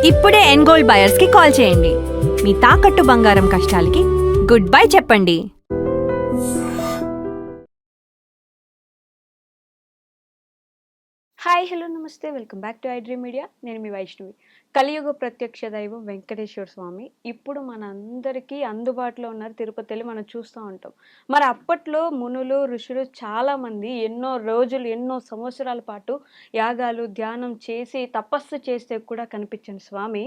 ఇప్పుడే ఎన్గోల్డ్ బయర్స్ కి కాల్ చేయండి. మీ తాకట్టు బంగారం కష్టాలకి గుడ్ బై చెప్పండి. హాయ్ హలో నమస్తే, welcome back to iDream media. నేను మీ వైష్ణవి. కలియుగ ప్రత్యక్ష దైవం వెంకటేశ్వర స్వామి ఇప్పుడు మన అందరికీ అందుబాటులో ఉన్నారు. తిరుపతి వెళ్ళి మనం చూస్తూ ఉంటాం. మరి అప్పట్లో మునులు ఋషులు చాలామంది ఎన్నో రోజులు ఎన్నో సంవత్సరాల పాటు యాగాలు ధ్యానం చేసి తపస్సు చేస్తే కూడా కనిపించిన స్వామి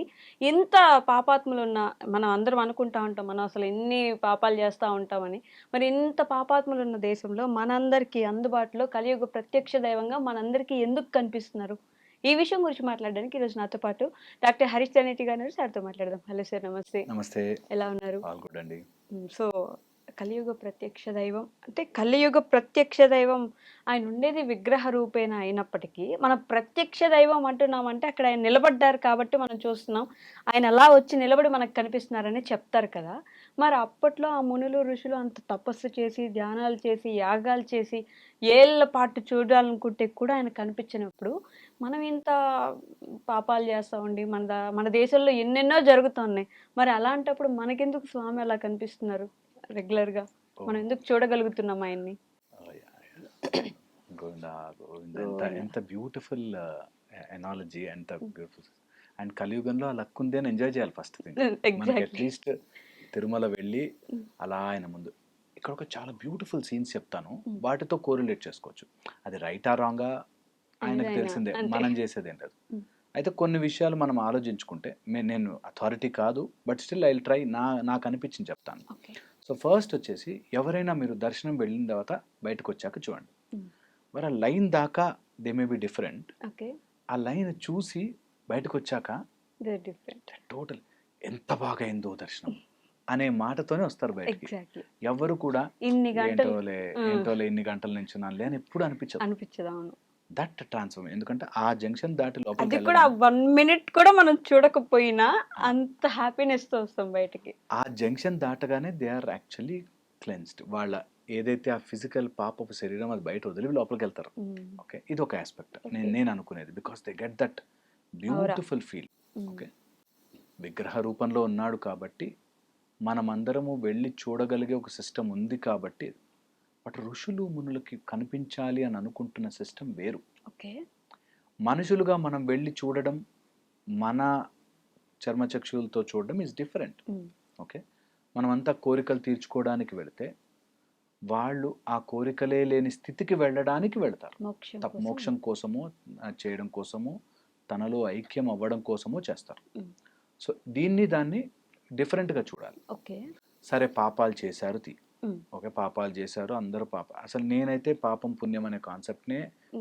ఇంత పాపాత్ములు ఉన్న మనం అందరం అనుకుంటా ఉంటాం, మనం అసలు ఎన్ని పాపాలు చేస్తూ ఉంటామని. మరి ఇంత పాపాత్ములు ఉన్న దేశంలో మనందరికీ అందుబాటులో కలియుగ ప్రత్యక్ష దైవంగా మనందరికీ ఎందుకు కనిపిస్తున్నారు? ఈ విషయం గురించి మాట్లాడడానికి ఈరోజు నాతో పాటు డాక్టర్ హరీష్ ధనేటి గారు సార్తో మాట్లాడదాం. హలో సార్, నమస్తే. నమస్తే. ఎలా ఉన్నారు? ఆల్ గుడ్ అండి. సో కలియుగ ప్రత్యక్ష దైవం అంటే కలియుగ ప్రత్యక్ష దైవం ఆయన ఉండేది విగ్రహ రూపేణ అయినప్పటికీ మనం ప్రత్యక్ష దైవం అంటున్నామంటే అక్కడ ఆయన నిలబడ్డారు కాబట్టి మనం చూస్తున్నాం. ఆయన అలా వచ్చి నిలబడి మనకు కనిపిస్తున్నారని చెప్తారు కదా. మరి అప్పట్లో ఆ మునులు ఋషులు అంత తపస్సు చేసి ధ్యానాలు చేసి యాగాలు చేసి ఏళ్ళ పాటు చూడాలనుకుంటే కూడా ఆయన కనిపించినప్పుడు మనం ఇంత పాపాలు చేస్తూ ఉండి మన దేశంలో ఎన్నెన్నో జరుగుతున్నాయి. మరి అలాంటప్పుడు మనకెందుకు స్వామి అలా కనిపిస్తున్నారు రెగ్యులర్గా? మనం ఎందుకు చూడగలుగుతున్నాం ఆయన్ని? గోవిందా గోవింద, ఎంత బ్యూటిఫుల్ ఎనాలజీ, ఎంత బ్యూటిఫుల్. అండ్ కలియుగంలో ఆ లక్ ఉంది అని ఎంజాయ్ చేయాలి ఫస్ట్ థింగ్. మనకి అట్లీస్ట్ తిరుమల వెళ్ళి అలా ఆయన ముందు ఇక్కడ ఒక చాలా బ్యూటిఫుల్ సీన్స్ చెప్తాను, వాటితో కోరిలేట్ చేసుకోవచ్చు. అది రైటా రాంగా ఆయనకు తెలిసిందే, మనం చేసేది ఏంటది. అయితే కొన్ని విషయాలు మనం ఆలోచించుకుంటే, నేను అథారిటీ కాదు, బట్ స్టిల్ ఐ ట్రై, నాకు అనిపించింది చెప్తాను. సో ఫస్ట్ వచ్చేసి, ఎవరైనా మీరు దర్శనం వెళ్ళిన తర్వాత బయటకు వచ్చాక చూడండి, మరి ఆ లైన్ దాకా దే మే బి డిఫరెంట్, ఆ లైన్ చూసి బయటకు వచ్చాక టోటల్ ఎంత బాగా అయిందో దర్శనం అనే మాటతోనే వస్తారు బయటికి. ఎవరు కూడా ఏంటోలే ఇన్ని గంటల నుంచి ఉన్నానులే అని ఎప్పుడు అనిపించదు. దట్ ట్రాన్స్ఫర్మ్, ఎందుకంటే ఆ జంక్షన్ దాటి లోపలికి కూడా 1 మినిట్ కూడా మనం చూడకపోయినా అంత హ్యాపీనెస్ తో వస్తాం బయటికి. ఆ జంక్షన్ దాటగానే దే ఆర్ యాక్చువల్లీ క్లెన్స్డ్. వాళ్ళ ఏదైతే ఆ ఫిజికల్ పాపపు శరీరం అది బయట వదిలి లోపలికి వెళ్తారు. ఓకే, ఇది ఒక ఆస్పెక్ట్ నేను అనుకునేది, because they get that beautiful feel. Okay, విగ్రహ రూపంలో ఉన్నాడు కాబట్టి మనమందరము వెళ్ళి చూడగలిగే ఒక సిస్టమ్ ఉంది కాబట్టి. బట్ ఋషులు మునులకి కనిపించాలి అని అనుకుంటున్న సిస్టమ్ వేరు. మనుషులుగా మనం వెళ్ళి చూడడం, మన చర్మచక్షులతో చూడడం ఈజ్ డిఫరెంట్. ఓకే, మనమంతా కోరికలు తీర్చుకోవడానికి వెళితే వాళ్ళు ఆ కోరికలే లేని స్థితికి వెళ్ళడానికి వెళతారు. మోక్షం కోసమో చేయడం కోసమో తనలో ఐక్యం అవ్వడం కోసమో చేస్తారు. సో దాన్ని డిఫరెంట్గా చూడాలి. సరే, పాపాలు చేశారు ఓకే, పాపాలు చేశారు అందరూ అసలు నేనైతే పాపం పుణ్యం అనే కాన్సెప్ట్నే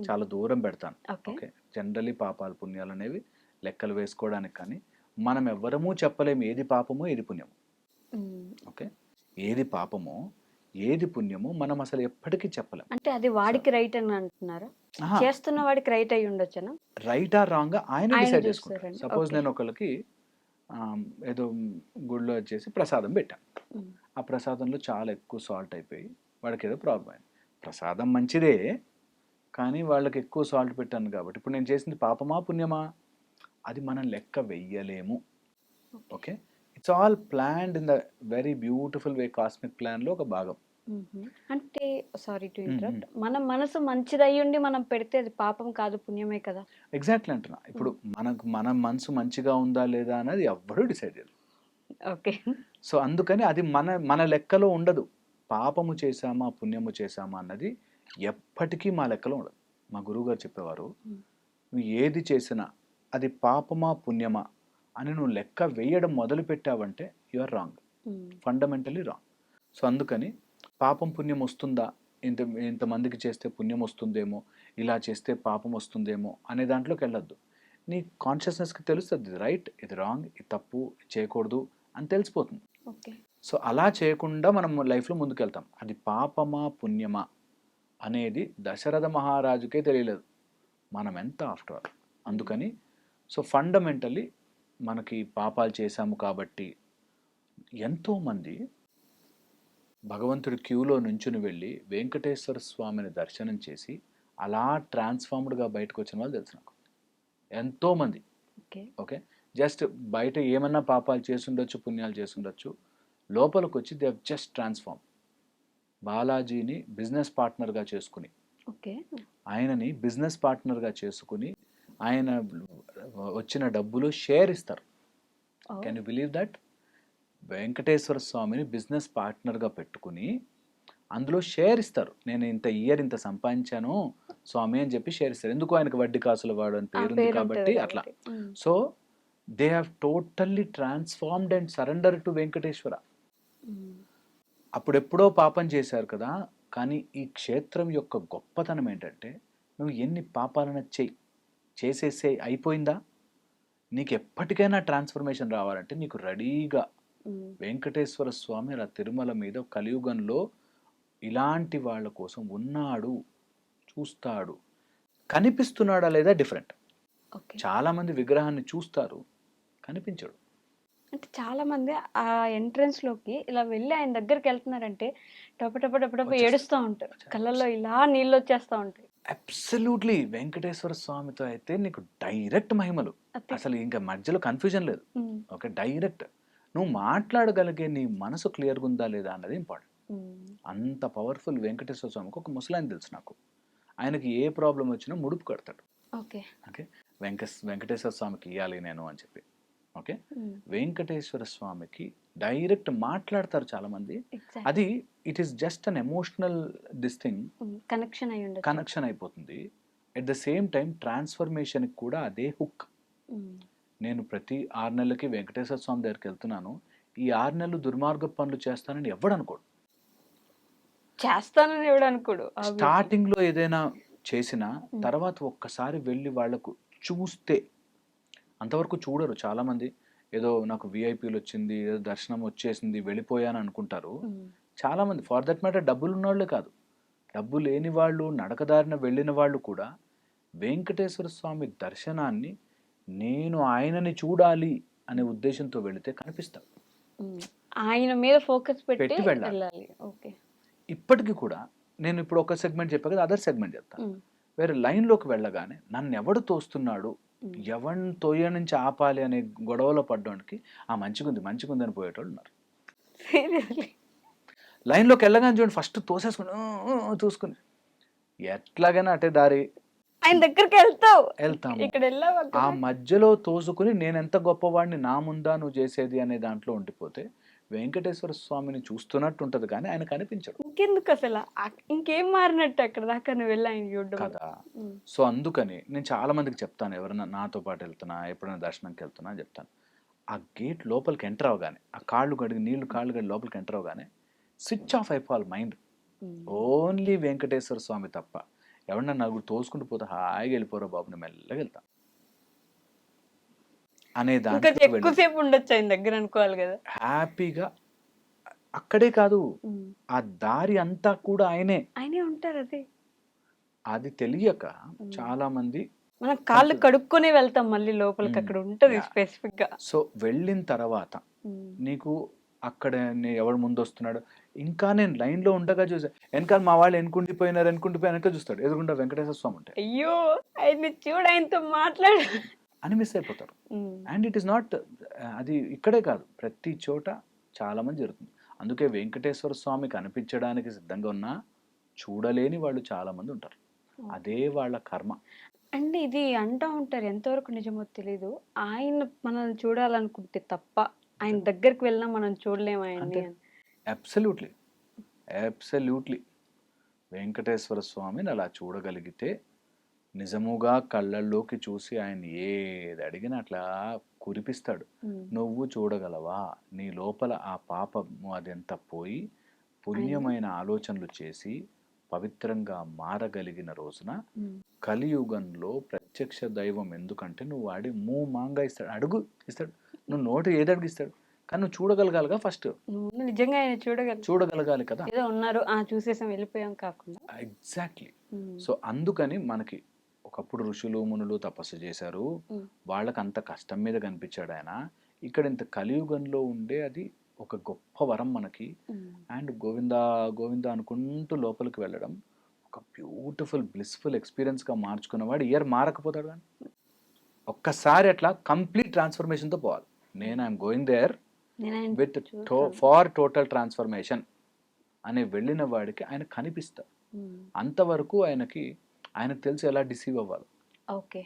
చాలా దూరం పెడతాను. ఓకే, జనరలీ పాపాలు పుణ్యాలు అనేవి లెక్కలు వేసుకోవడానికి, కానీ మనం ఎవ్వరము చెప్పలేము ఏది పాపమో ఏది పుణ్యమో. ఓకే, ఏది పాపమో ఏది పుణ్యమో మనం అసలు ఎప్పటికీ చెప్పలేము. అంటే అది వాడికి రైట్ అని అంటున్నారా? చేస్తున్న వాడికి రైట్ అయి ఉండొచ్చునా? రైట్ ఆర్ రాంగ్ ఆయన డిసైడ్ చేసుకుంటారు. సపోజ్ నేను ఒకరికి ఏదో గుడిలో వచ్చేసి ప్రసాదం పెట్టాను, ఆ ప్రసాదంలో చాలా ఎక్కువ సాల్ట్ అయిపోయి వాడికి ఏదో ప్రాబ్లం అయింది. ప్రసాదం మంచిదే, కానీ వాళ్ళకి ఎక్కువ సాల్ట్ పెట్టాను కాబట్టి ఇప్పుడు నేను చేసింది పాపమా పుణ్యమా అది మనం లెక్క వెయ్యలేము. Okay, it's all planned in the very beautiful way, cosmic ప్లాన్లో ఒక భాగం. అంటే సారీ టు ఇంటరప్ట్, మన మనసు మంచిదై ఉండి మనం పెడితే అది పాపం కాదు పుణ్యమే కదా? ఎగ్జాక్ట్లీ అంటున్నా. ఇప్పుడు మన మనసు మంచిగా ఉందా లేదా అనేది ఎవ్వరూ డిసైడ్ చేయరు. ఓకే, సో అందుకని అది మన లెక్కలో ఉండదు. పాపము చేశామా పుణ్యము చేశామా అన్నది ఎప్పటికీ మా లెక్కలో ఉండదు. మా గురువుగారు చెప్పేవారు, నువ్వు ఏది చేసినా అది పాపమా పుణ్యమా అని నువ్వు లెక్క వేయడం మొదలు పెట్టావంటే you are wrong, fundamentally wrong. So అందుకని పాపం పుణ్యం వస్తుందా, ఇంతమందికి చేస్తే పుణ్యం వస్తుందేమో, ఇలా చేస్తే పాపం వస్తుందేమో అనే దాంట్లోకి వెళ్ళొద్దు. నీ కాన్షియస్నెస్కి తెలుస్తుంది ఇది రైట్, ఇది రాంగ్, ఇది తప్పు, చేయకూడదు అని తెలిసిపోతుంది. సో అలా చేయకుండా మనం లైఫ్లో ముందుకెళ్తాం. అది పాపమా పుణ్యమా అనేది దశరథ మహారాజుకే తెలియలేదు, మనం ఎంత ఆఫ్టర్ ఆల్. అందుకని సో ఫండమెంటల్లీ మనకి పాపాలు చేశాము కాబట్టి ఎంతోమంది భగవంతుడి క్యూలో నుంచుని వెళ్ళి వెంకటేశ్వర స్వామిని దర్శనం చేసి అలా ట్రాన్స్ఫార్మ్డ్గా బయటకు వచ్చిన వాళ్ళు తెలుసు నాకు ఎంతోమంది. ఓకే, జస్ట్ బయట ఏమన్నా పాపాలు చేసుండొచ్చు, పుణ్యాలు చేసుండొచ్చు, లోపలికి వచ్చి దే జస్ట్ ట్రాన్స్ఫార్మ్. బాలాజీని బిజినెస్ పార్ట్నర్గా చేసుకుని, ఓకే. ఆయనని బిజినెస్ పార్ట్నర్గా చేసుకుని ఆయన వచ్చిన డబ్బులు షేర్ ఇస్తారు. Can you believe that? Venkateswara స్వామిని బిజినెస్ పార్ట్నర్గా పెట్టుకుని అందులో షేర్ ఇస్తారు. నేను ఇంత ఇయర్ ఇంత సంపాదించాను స్వామి అని చెప్పి షేర్ ఇస్తారు. ఎందుకు? ఆయనకు వడ్డీ కాసుల వాడు అని పేరుంది కాబట్టి అట్లా. So they have totally transformed and surrender to Venkateswara. అప్పుడెప్పుడో పాపం చేశారు కదా, కానీ ఈ క్షేత్రం యొక్క గొప్పతనం ఏంటంటే నువ్వు ఎన్ని పాపాలను చేసేసే అయిపోయిందా, నీకు ఎప్పటికైనా ట్రాన్స్ఫర్మేషన్ రావాలంటే నీకు రెడీగా వెంకటేశ్వర స్వామి అలా తిరుమల మీద కలియుగంలో ఇలాంటి వాళ్ళ కోసం ఉన్నాడు, చూస్తాడు. కనిపిస్తున్నాడా లేదా డిఫరెంట్. చాలామంది విగ్రహాన్ని చూస్తారు, కనిపించడు. అంటే చాలా మంది ఆ ఎంట్రన్స్ లోకి ఇలా వెళ్ళి ఆయన దగ్గరికి వెళ్తున్నారంటే టప ఏడుస్తూ ఉంటారు, కళ్ళల్లో ఇలా నీళ్ళు వచ్చేస్తూ ఉంటాయి. అబ్సల్యూట్లీ. వెంకటేశ్వర స్వామితో అయితే నీకు డైరెక్ట్ మహిమలు, అసలు ఇంకా మధ్యలో కన్ఫ్యూజన్ లేదు. ఓకే, డైరెక్ట్ నువ్వు మాట్లాడగలిగే నీ మనసు క్లియర్గా ఉందా లేదా అన్నది ఇంపార్టెంట్. అంత పవర్ఫుల్ వెంకటేశ్వర స్వామికి. ఒక ముసలాయన తెలుసు నాకు, ఆయనకి ఏ ప్రాబ్లం వచ్చినా ముడుపు కడతాడు. ఓకే, వెంకటేశ్వర స్వామికి ఇవ్వాలి నేను అని చెప్పి. ఓకే, వెంకటేశ్వర స్వామికి డైరెక్ట్ మాట్లాడతారు చాలా మంది. అది it is just an emotional this thing, connection అయిపోతుంది. At the same time transformation కూడా అదే హుక్. నేను ప్రతి 6 నెలలకి వెంకటేశ్వర స్వామి దగ్గరికి వెళ్తున్నాను, ఈ 6 నెలలు దుర్మార్గ పనులు చేస్తానని ఎవడు అనుకోడు. స్టార్టింగ్ లో ఏదైనా చేసిన తర్వాత ఒక్కసారి వెళ్ళి వాళ్లకు చూస్తే, అంతవరకు చూడరు చాలా మంది. ఏదో నాకు విఐపీలు వచ్చింది, ఏదో దర్శనం వచ్చేసింది, వెళ్ళిపోయాను అనుకుంటారు చాలా మంది. ఫర్ దట్ మ్యాటర్ డబ్బులు ఉన్న వాళ్ళే కాదు, డబ్బు లేని వాళ్ళు, నడకదారిన వెళ్ళిన వాళ్ళు కూడా వెంకటేశ్వర స్వామి దర్శనాన్ని నేను ఆయనని చూడాలి అనే ఉద్దేశంతో వెళితే కనిపిస్తాడు. ఆయన మీద ఫోకస్ పెట్టి వెళ్ళాలి. ఇప్పటికీ కూడా నేను ఇప్పుడు ఒక సెగ్మెంట్ చెప్పా కదా, అదర్ సెగ్మెంట్ చెప్తాను. వేరే లైన్లోకి వెళ్ళగానే నన్ను ఎవడు తోస్తున్నాడు, ఎవరిని తోయ నుంచి ఆపాలి అనే గొడవలో పడ్డానికి ఆ మంచిగుంది అని పోయేటోళ్ళు ఉన్నారు. లైన్లోకి వెళ్ళగానే చూడండి, ఫస్ట్ తోసేసుకుని చూసుకుని ఎట్లాగైనా అటే దారి ఆయన దగ్గరికి వెళ్తాము. ఆ మధ్యలో తోసుకుని నేను ఎంత గొప్పవాడిని, నా ముందా నువ్వు చేసేది అనే దాంట్లో ఉండిపోతే వెంకటేశ్వర స్వామిని చూస్తున్నట్టు ఉంటది, కానీ ఆయన కనిపించడు. ఇంకెందుకు అసలు, ఇంకేం మారినట్టు అక్కడ దాకా నువ్వు వెళ్ళి ఆయన చూడడం కదా. సో అందుకని నేను చాలా మందికి చెప్తాను, ఎవరైనా నాతో పాటు వెళ్తున్నా, ఎప్పుడైనా దర్శనంకి వెళ్తున్నా అని చెప్తాను, ఆ గేట్ లోపలికి ఎంటర్ అవగానే, ఆ కాళ్ళు గడిగి లోపలికి ఎంటర్ అవగానే స్విచ్ ఆఫ్ అయిపోవాలి మైండ్. ఓన్లీ వెంకటేశ్వర స్వామి తప్ప. ఎవరన్నా నలుగురు తోసుకుంటూ పోతే హాయిగా వెళ్ళిపోరా బాబు, నేను మెల్లగా వెళ్తా అనే ఎక్కువసేపు ఉండొచ్చు ఆయన దగ్గర అనుకోవాలి కదా. హ్యాపీగా అక్కడే కాదు, ఆ దారి అంతా కూడా ఆయనే ఉంటారు. అది తెలియక చాలా మంది మనం కాళ్ళు కడుక్కొని వెళ్తాం మళ్ళీ లోపలికి, అక్కడ ఉంటది స్పెసిఫిక్ గా. సో వెళ్ళిన తర్వాత నీకు అక్కడ ఎవడు ముందు వస్తున్నాడు, ఇంకా నేను లైన్ లో ఉండగా చూసా, వెనకాల మా వాళ్ళు ఎన్నుకుండిపోయినాక చూస్తాడు, ఎదురుకుండా వెంకటేశ్వర స్వామి ఉంటాయి, అయ్యో ఆయన్ని చూడ ఆయనతో మాట్లాడు అని మిస్ అయిపోతారు. అండ్ ఇట్ ఈస్ నాట్, అది ఇక్కడే కాదు, ప్రతి చోట చాలా మంది జరుగుతుంది. అందుకే వెంకటేశ్వర స్వామి కనిపించడానికి సిద్ధంగా ఉన్నా చూడలేని వాళ్ళు చాలా మంది ఉంటారు. అదే వాళ్ళ కర్మ. అంటే ఇది అంటూ ఉంటారు, ఎంతవరకు నిజమో తెలీదు, ఆయన మనల్ని చూడాలనుకుంటే తప్ప ఆయన దగ్గరికి వెళ్ళినా మనం చూడలేము ఆయన్ని. అబ్సల్యూట్లీ వెంకటేశ్వర స్వామిని అలా చూడగలిగితే నిజముగా కళ్ళల్లోకి చూసి ఆయన ఏది అడిగినా అట్లా కురిపిస్తాడు. నువ్వు చూడగలవా? నీ లోపల ఆ పాపము అదంతా పోయి పుణ్యమైన ఆలోచనలు చేసి పవిత్రంగా మారగలిగిన రోజున కలియుగంలో ప్రత్యక్ష దైవం. ఎందుకంటే నువ్వు వాడి మాంగా ఇస్తాడు, అడుగు ఇస్తాడు, నువ్వు నోటు ఏది అడిగిస్తాడు, కానీ నువ్వు చూడగలగాలిగా ఫస్ట్. నిజంగా ఆయన చూడగలగాలి కదా. ఏదో ఉన్నారు చూసేసాం వెళ్ళిపోయాం కాకుండా. ఎగ్జాక్ట్లీ. సో అందుకని మనకి ఒకప్పుడు ఋషులు మునులు తపస్సు చేశారు, వాళ్ళకి అంత కష్టం మీద కనిపించాడు ఆయన. ఇక్కడ ఇంత కలియుగంలో ఉండే అది ఒక గొప్ప వరం మనకి. అండ్ గోవిందా గోవిందా అనుకుంటూ లోపలికి వెళ్ళడం ఒక బ్యూటిఫుల్ బ్లిస్ఫుల్ ఎక్స్పీరియన్స్గా మార్చుకున్నవాడు ఇయర్ మారకపోతాడు. కానీ ఒక్కసారి అట్లా కంప్లీట్ ట్రాన్స్ఫర్మేషన్తో పోవాలి. నేను ఐఎమ్ గోయింగ్ దేర్ నేను ఆయన విత్ చూస్తాను. ఫార్ టోటల్ ట్రాన్స్ఫర్మేషన్ అని వెళ్ళిన వాడికి ఆయన కనిపిస్తారు. అంతవరకు ఆయనకు తెలిసి ఎలా డిసీవ్ అవ్వాలి. ఓకే.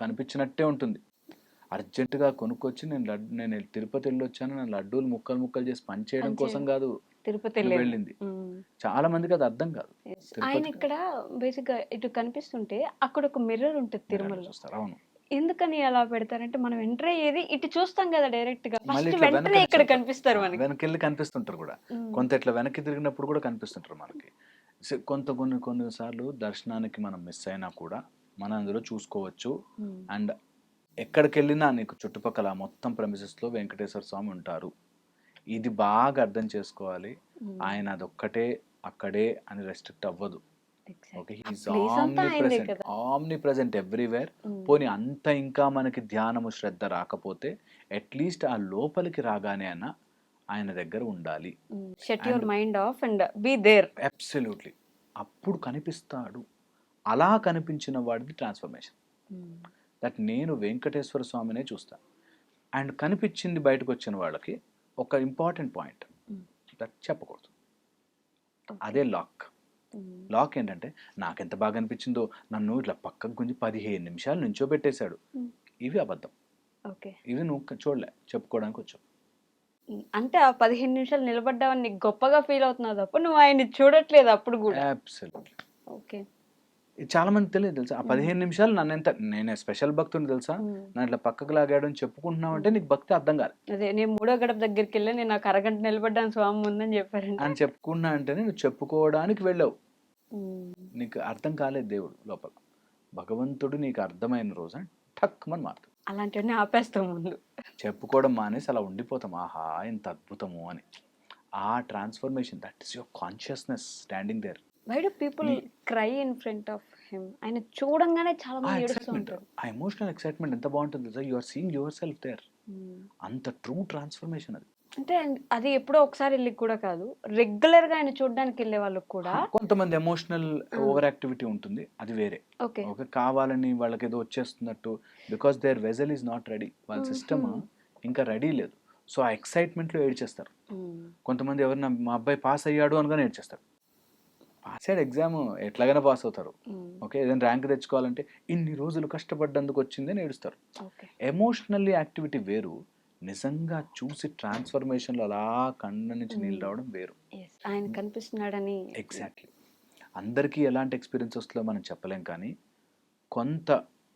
కనిపించినట్టే ఉంటుంది. అర్జెంటుగా కొనుక్కొచ్చి నేను తిరుపతి వెళ్ళి వచ్చాను, నేను లడ్డూలు ముక్కలు ముక్కలు చేసి పనిచేయడం కోసం కాదు తిరుపతి నువ్వు వెళ్ళింది. చాలా మందికి అది అర్థం కాదు. ఆయన ఇక్కడ బేసిక్ గా ఇటు కనిపిస్తుంటే అక్కడ ఒక మిర్రర్ ఉంటుంది తిరుమలలో. చూస్తారు. అవును. ఎందుకని అలా పెడతారంటే మనం ఎంటర్ అయ్యేది ఇటు చూస్తాం కదా డైరెక్ట్ గా, మళ్ళీ ఫస్ట్ ఇట్లా వెంటనే ఇక్కడ కనిపిస్తారు మనకి. వెనకెళ్ళి కనిపిస్తుంటారు కూడా. కొంత ఇట్లా వెనక్కి తిరిగినప్పుడు కూడా కనిపిస్తుంటారు మనకి. కొన్నిసార్లు దర్శనానికి మనం మిస్ అయినా కూడా మనం అందులో చూసుకోవచ్చు. అండ్ ఎక్కడికి వెళ్ళినా నీకు చుట్టుపక్కల మొత్తం ప్రెమిసెస్లో వెంకటేశ్వర స్వామి ఉంటారు. ఇది బాగా అర్థం చేసుకోవాలి. ఆయన అదొక్కటే అక్కడే అని రెస్ట్రిక్ట్ అవ్వదు. Okay, he's omni present everywhere. పోనీ అంత ఇంకా మనకి ధ్యానము శ్రద్ధ రాకపోతే అట్లీస్ట్ ఆ లోపలికి రాగానే అన్న ఆయన దగ్గర ఉండాలి. Shut your mind off and be there. Absolutely. అప్పుడు కనిపిస్తాడు. అలా కనిపించిన వాడిది ట్రాన్స్ఫర్మేషన్. దట్ నేను వెంకటేశ్వర స్వామినే చూస్తాను. అండ్ కనిపించింది బయటకు వచ్చిన వాళ్ళకి ఒక ఇంపార్టెంట్ పాయింట్ దట్ చెప్పకూడదు. అదే లాక్. లాక్ ఏంటంటే నాకెంత బాగా అనిపించిందో నన్ను ఇట్లా పక్కకు గుంజి 15 నిమిషాలు నుంచో పెట్టేశాడు. ఇవి అబద్ధం. ఇవి నువ్వు చూడలే, చెప్పుకోవడానికి వచ్చావు. అంటే ఆ 15 నిమిషాలు నిలబడ్డావని నీకు గొప్పగా ఫీల్ అవుతున్నావు తప్ప నువ్వు ఆయన్ని చూడట్లేదు అప్పుడు కూడా. అబ్సల్యూట్లీ. ఓకే. చాలా మంది తెలియదు తెలుసా. ఆ 15 నిమిషాలు నేను స్పెషల్ భక్తుని తెలుసా, నన్ను ఇట్లా పక్కకు లాగాడు అని చెప్పుకుంటున్నావు అంటే నీకు భక్తి అర్థం కాదు. అదే నేను 3వ గడప దగ్గరికి వెళ్ళి నేను నాకు అరగంట నిలబడ్డాను స్వామి ముందని చెప్పారంటే అని చెప్పుకున్నా అంటేనే నువ్వు చెప్పుకోవడానికి వెళ్ళావు. నీకు అర్థం కాలేదు దేవుడు లోపల. భగవంతుడు నీకు అర్థమైన రోజు ఠక్ మన మారుతుంది. అలాంటివన్నీ ఆపేస్తాం ముందు. చెప్పుకోవడం మానేసి అలా ఉండిపోతాం. ఆహా ఎంత అద్భుతము అని. ఆ transformation, that is your consciousness standing there. Why do people cry in front of him? ఆయన చూడంగానే చాలా మంది ఏడుస్తూ ఉంటారు. ఆ ఎమోషనల్ ఎక్సైట్మెంట్ ఎంత బాగుంటుంది sir. You are seeing yourself there. అంత ట్రూ ట్రాన్స్ఫర్మేషన్ అది. అంటే అది ఎప్పుడో ఒకసారి వెళ్ళి కూడా కాదు, రెగ్యులర్ గా ఆయన చూడడానికి వెళ్ళే వాళ్ళకి కూడా. కొంతమంది ఎమోషనల్ ఓవర్ యాక్టివిటీ ఉంటుంది, అది వేరే. ఓకే. కావాలని వాళ్ళకి ఏదో వచ్చేస్తున్నట్టు, because their vessel is not ready. వాళ్ళ సిస్టమ్ ఇంకా రెడీ లేదు. సో ఆ ఎక్సైట్మెంట్ లో ఏడ్చేస్తారు. కొంతమంది ఎవరైనా మా అబ్బాయి పాస్ అయ్యాడు అనగానే ఏడ్చేస్తారు. పాస్ అయ్యాడు, ఎగ్జామ్ ఎట్లాగైనా పాస్ అవుతారు. ఓకే, ఏదైనా ర్యాంక్ తెచ్చుకోవాలంటే ఇన్ని రోజులు కష్టపడ్డందుకు వచ్చిందని ఏడుస్తారు. ఎమోషనల్లీ యాక్టివిటీ వేరు, నిజంగా చూసి ట్రాన్స్ఫర్మేషన్లో అలా కళ్ళ నుంచి నీళ్ళు రావడం వేరు. ఆయన కనిపిస్తున్నాడని. ఎగ్జాక్ట్లీ. అందరికీ ఎలాంటి ఎక్స్పీరియన్స్ వస్తుందో మనం చెప్పలేం, కానీ కొంత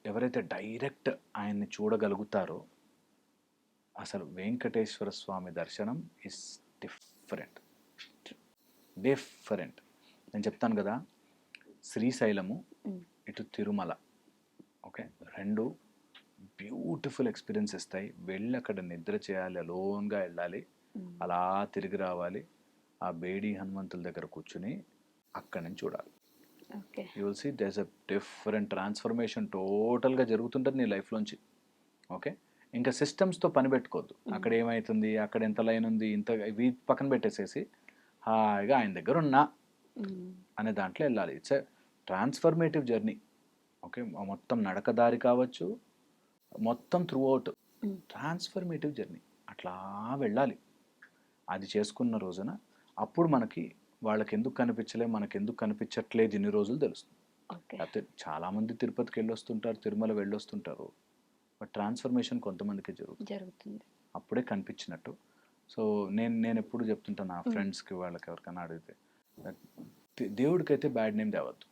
ఎవరైతే డైరెక్ట్ ఆయన్ని చూడగలుగుతారో అసలు వెంకటేశ్వర స్వామి దర్శనం ఇస్ డిఫరెంట్. నేను చెప్తాను కదా, శ్రీశైలము ఇటు తిరుమల, ఓకే, రెండు బ్యూటిఫుల్ ఎక్స్పీరియన్స్ ఇస్తాయి. వెళ్ళి అక్కడ నిద్ర చేయాలి, అలోన్గా వెళ్ళాలి, అలా తిరిగి రావాలి, ఆ బేడి హనుమంతుల దగ్గర కూర్చుని అక్కడి నుంచి చూడాలి. You will see there is a different transformation టోటల్గా జరుగుతుంటుంది నీ లైఫ్లోంచి. ఓకే, ఇంకా సిస్టమ్స్తో పని పెట్టుకోవద్దు. అక్కడ ఏమవుతుంది, అక్కడ ఎంత లైన్ ఉంది, ఇంత ఇవి పక్కన పెట్టేసేసి హాయిగా ఆయన దగ్గర ఉన్నా అనే దాంట్లో వెళ్ళాలి. It's a transformative journey. Okay, మొత్తం నడకదారి కావచ్చు, మొత్తం త్రూ అవుట్ ట్రాన్స్ఫర్మేటివ్ జర్నీ. అట్లా వెళ్ళాలి. అది చేసుకున్న రోజున అప్పుడు మనకి వాళ్ళకి ఎందుకు కనిపించలే, మనకి ఎందుకు కనిపించట్లేదు ఇన్ని రోజులు తెలుస్తుంది. అయితే చాలామంది తిరుపతికి వెళ్ళొస్తుంటారు, తిరుమల వెళ్ళొస్తుంటారు, బట్ ట్రాన్స్ఫర్మేషన్ కొంతమందికి జరుగుతుంది. అప్పుడే కనిపించినట్టు. సో నేను ఎప్పుడు చెప్తుంటాను నా ఫ్రెండ్స్కి, వాళ్ళకి ఎవరికైనా అడిగితే, దేవుడికైతే బ్యాడ్ నేమ్ తేవద్దు.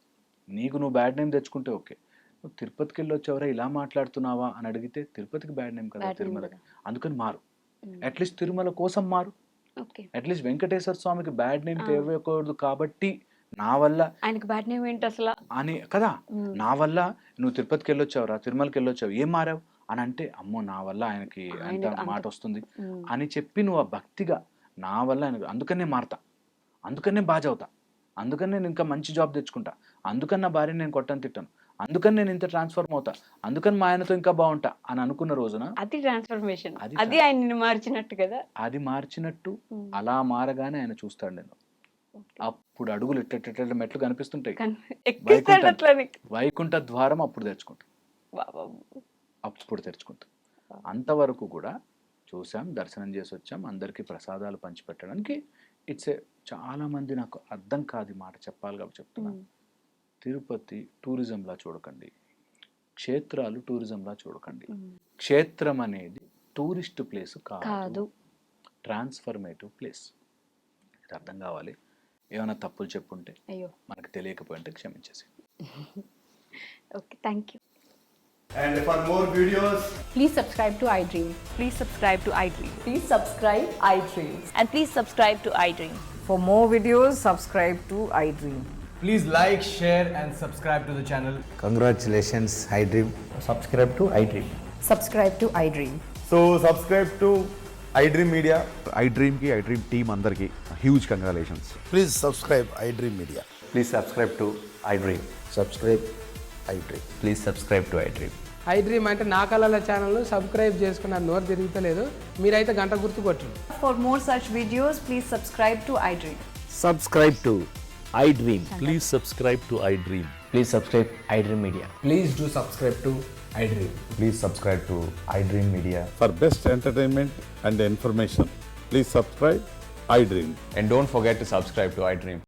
నీకు నువ్వు బ్యాడ్ నేమ్ తెచ్చుకుంటే ఓకే, నువ్వు తిరుపతికి వెళ్ళి వచ్చావరా ఇలా మాట్లాడుతున్నావా అని అడిగితే తిరుపతికి బ్యాడ్ నేమ్ కదా, తిరుమలకి. అందుకని మారు. అట్లీస్ట్ తిరుమల కోసం మారు. అట్లీస్ట్ వెంకటేశ్వర స్వామికి బ్యాడ్ నేమ్ తేవకూడదు కాబట్టి నా వల్ల ఆయనకి బ్యాడ్ నేమ్ ఏంటి అసలు అని కదా, నా వల్ల నువ్వు తిరుపతికి వెళ్ళొచ్చావురా, తిరుమలకి వెళ్ళొచ్చావు, ఏం మారావు అని అంటే, అమ్మో నా వల్ల ఆయనకి అంత మాట వస్తుంది అని చెప్పి నువ్వు ఆ భక్తిగా నా వల్ల ఆయనకు, అందుకనే మారతా, అందుకనే బాగా చదువుతా, అందుకని నేను ఇంకా మంచి జాబ్ తెచ్చుకుంటా, అందుకని నా భార్యని నేను కొట్టని తిట్టాను, అందుకని నేను ఇంత ట్రాన్స్ఫర్మ్ అవుతా, అందుకని మా ఆయనతో ఇంకా బాగుంటా అని అనుకున్న రోజున అది ట్రాన్స్ఫర్మేషన్. అది ఆయన మార్చినట్టు కదా, అది మార్చినట్టు. అలా మారగానే ఆయన చూస్తాడు నేను. అప్పుడు అడుగులు ఇట్ట మెట్లు కనిపిస్తుంటాయి, వైకుంఠ ద్వారం అప్పుడు తెచ్చుకుంటా. అప్పుడు తెరుచుకుంటాం. అంతవరకు కూడా చూసాం, దర్శనం చేసి వచ్చాం, అందరికీ ప్రసాదాలు పంచిపెట్టడానికి ఇట్స్ ఏ చాలామంది నాకు అర్థం కాదు ఈ మాట చెప్పాలి కాబట్టి చెప్తున్నా. తిరుపతి టూరిజంలా చూడకండి, క్షేత్రాలు టూరిజంలా చూడకండి. క్షేత్రం అనేది టూరిస్ట్ ప్లేస్ కాదు, ట్రాన్స్ఫర్మేటివ్ ప్లేస్. ఇది అర్థం కావాలి. ఏమైనా తప్పులు చెప్పుంటే, అయ్యో మనకు తెలియకపోయింటే క్షమించేసి. Okay, thank you. And for more videos, Please subscribe to iDream. Please subscribe to iDream. Please subscribe iDream. And please subscribe to iDream. For more videos, subscribe to iDream. please like, share, and subscribe to the channel. Congratulations, iDream. subscribe to iDream. Subscribe to iDream. So subscribe to iDream Media. iDream ki iDream team andarki huge congratulations. Please subscribe iDream Media. Please subscribe to iDream. Subscribe iDream. Please subscribe to iDream. iDream అంటే నా కళల channel subscribe చేసుకున్న నోరు తిరుగుతలేదు, మీరైతే గంట గుర్తు కొట్టండి. For more such videos, please subscribe to iDream. Subscribe to iDream. Please subscribe to iDream. Please subscribe iDream Media. Please do subscribe to iDream. Please subscribe to iDream Media. For best entertainment and information, please subscribe iDream. And don't forget to subscribe to iDream.